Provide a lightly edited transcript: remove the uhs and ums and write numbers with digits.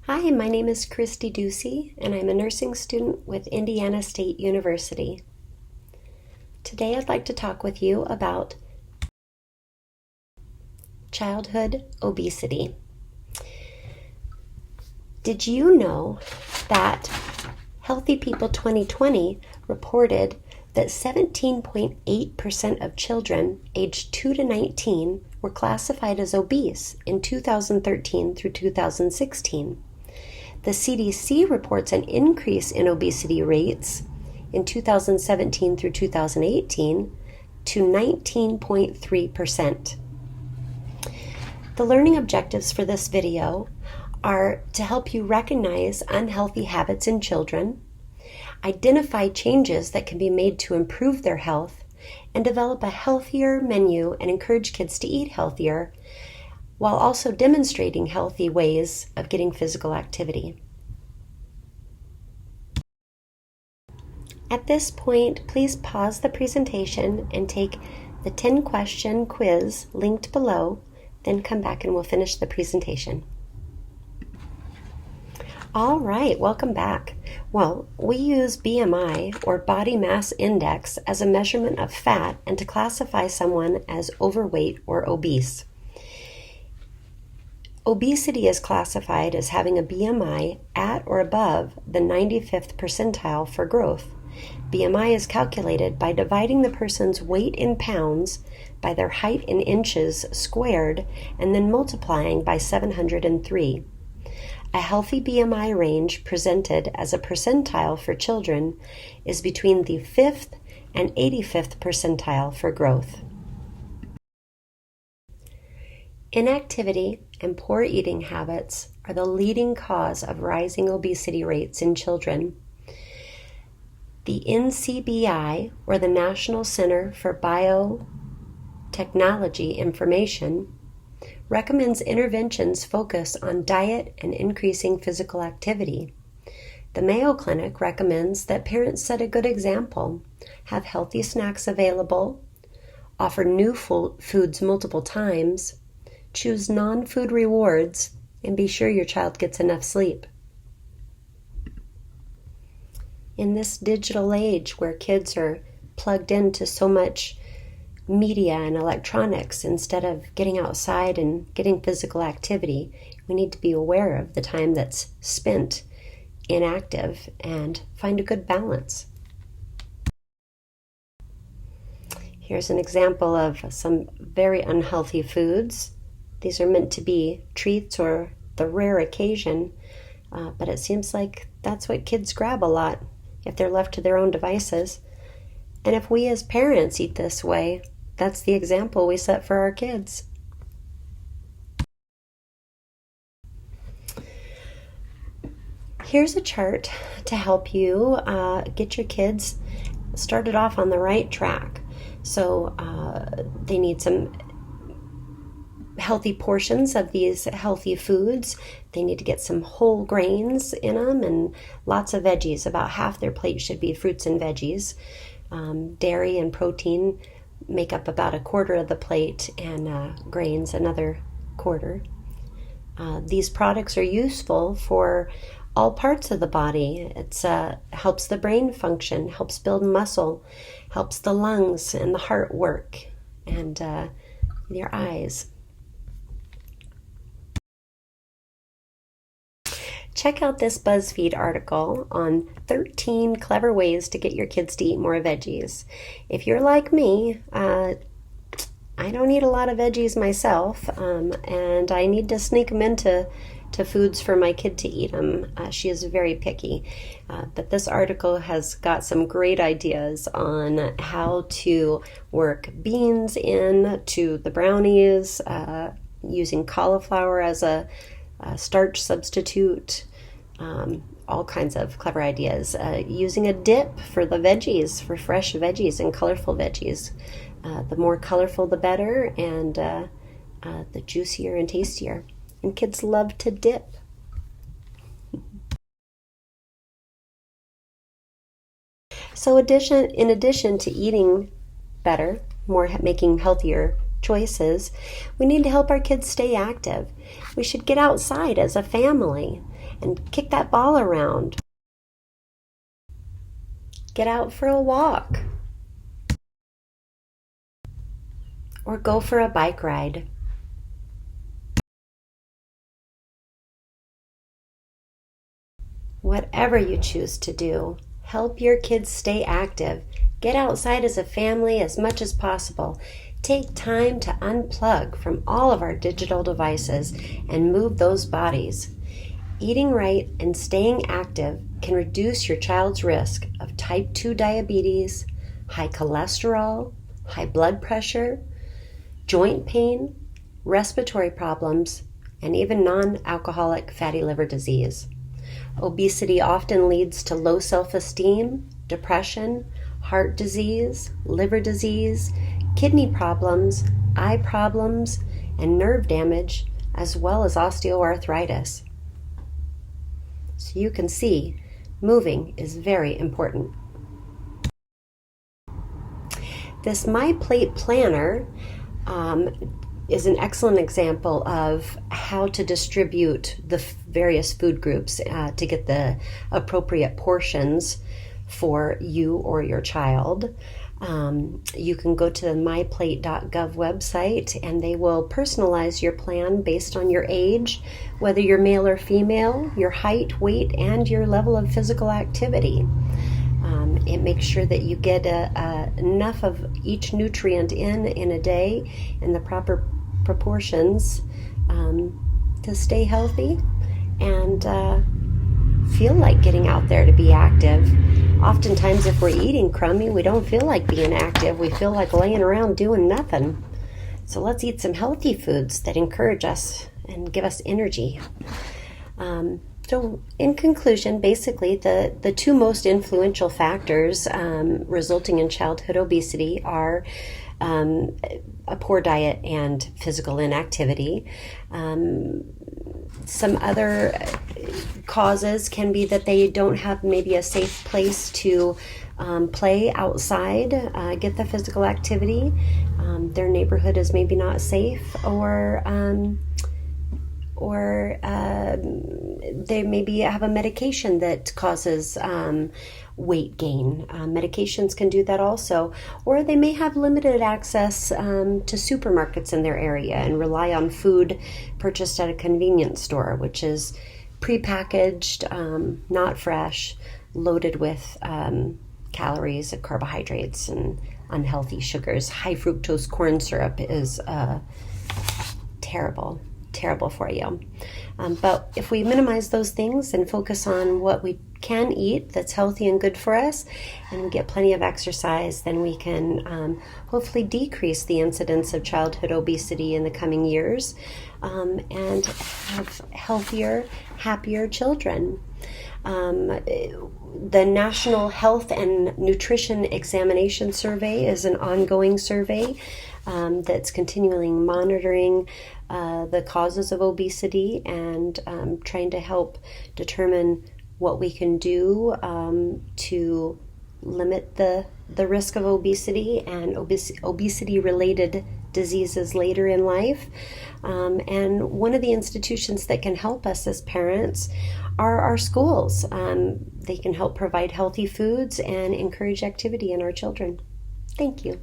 Hi, my name is Christy Ducey, and I'm a nursing student with Indiana State University. Today I'd like to talk with you about childhood obesity. Did you know that Healthy People 2020 reported that 17.8% of children aged 2 to 19 were classified as obese in 2013 through 2016? The CDC reports an increase in obesity rates in 2017 through 2018 to 19.3%. The learning objectives for this video are to help you recognize unhealthy habits in children, identify changes that can be made to improve their health, and develop a healthier menu and encourage kids to eat healthier, while also demonstrating healthy ways of getting physical activity. At this point, please pause the presentation and take the 10-question quiz linked below, then come back and we'll finish the presentation. All right, welcome back. Well, we use BMI, or body mass index, as a measurement of fat and to classify someone as overweight or obese. Obesity is classified as having a BMI at or above the 95th percentile for growth. BMI is calculated by dividing the person's weight in pounds by their height in inches squared and then multiplying by 703. A healthy BMI range presented as a percentile for children is between the 5th and 85th percentile for growth. Inactivity and poor eating habits are the leading cause of rising obesity rates in children. The NCBI, or the National Center for Biotechnology Information, recommends interventions focus on diet and increasing physical activity. The Mayo Clinic recommends that parents set a good example, have healthy snacks available, offer new foods multiple times, choose non-food rewards, and be sure your child gets enough sleep. In this digital age where kids are plugged into so much media and electronics instead of getting outside and getting physical activity, we need to be aware of the time that's spent inactive and find a good balance. Here's an example of some very unhealthy foods. These are meant to be treats or the rare occasion, but it seems like that's what kids grab a lot if they're left to their own devices. And if we as parents eat this way, that's the example we set for our kids. Here's a chart to help you get your kids started off on the right track. So they need some healthy portions of these healthy foods. They need to get some whole grains in them and lots of veggies. About half their plate should be fruits and veggies. Dairy and protein make up about a quarter of the plate, and grains another quarter. These products are useful for all parts of the body. It helps the brain function, helps build muscle, helps the lungs and the heart work, and your eyes. Check out this BuzzFeed article on 13 clever ways to get your kids to eat more veggies. If you're like me, I don't eat a lot of veggies myself, and I need to sneak them into foods for my kid to eat them. She is very picky. But this article has got some great ideas on how to work beans into the brownies, using cauliflower as a starch substitute, all kinds of clever ideas. Using a dip for the veggies, for fresh veggies and colorful veggies. The more colorful the better, and the juicier and tastier. And kids love to dip. So in addition to eating better, making healthier choices, we need to help our kids stay active. We should get outside as a family and kick that ball around. Get out for a walk. Or go for a bike ride. Whatever you choose to do, help your kids stay active. Get outside as a family as much as possible. Take time to unplug from all of our digital devices and move those bodies. Eating right and staying active can reduce your child's risk of type 2 diabetes, high cholesterol, high blood pressure, joint pain, respiratory problems, and even non-alcoholic fatty liver disease. Obesity often leads to low self-esteem, depression, heart disease, liver disease, kidney problems, eye problems, and nerve damage, as well as osteoarthritis. So you can see, moving is very important. This My Plate Planner is an excellent example of how to distribute the various food groups to get the appropriate portions for you or your child. You can go to the myplate.gov website and they will personalize your plan based on your age, whether you're male or female, your height, weight, and your level of physical activity. It makes sure that you get enough of each nutrient in a day in the proper proportions to stay healthy and feel like getting out there to be active. Oftentimes if we're eating crummy, we don't feel like being active. We feel like laying around doing nothing. So let's eat some healthy foods that encourage us and give us energy. So in conclusion, basically the two most influential factors resulting in childhood obesity are a poor diet and physical inactivity. Some other causes can be that they don't have maybe a safe place to play outside, get the physical activity. Their neighborhood is maybe not safe, or they maybe have a medication that causes weight gain. Medications can do that also. Or they may have limited access to supermarkets in their area and rely on food purchased at a convenience store, which is prepackaged, not fresh, loaded with calories, carbohydrates, and unhealthy sugars. High fructose corn syrup is terrible for you. But if we minimize those things and focus on what we can eat that's healthy and good for us, and we get plenty of exercise, then we can hopefully decrease the incidence of childhood obesity in the coming years and have healthier, happier children. The National Health and Nutrition Examination Survey is an ongoing survey that's continually monitoring the causes of obesity and trying to help determine what we can do to limit the risk of obesity and obesity-related diseases later in life. And one of the institutions that can help us as parents are our schools. They can help provide healthy foods and encourage activity in our children. Thank you.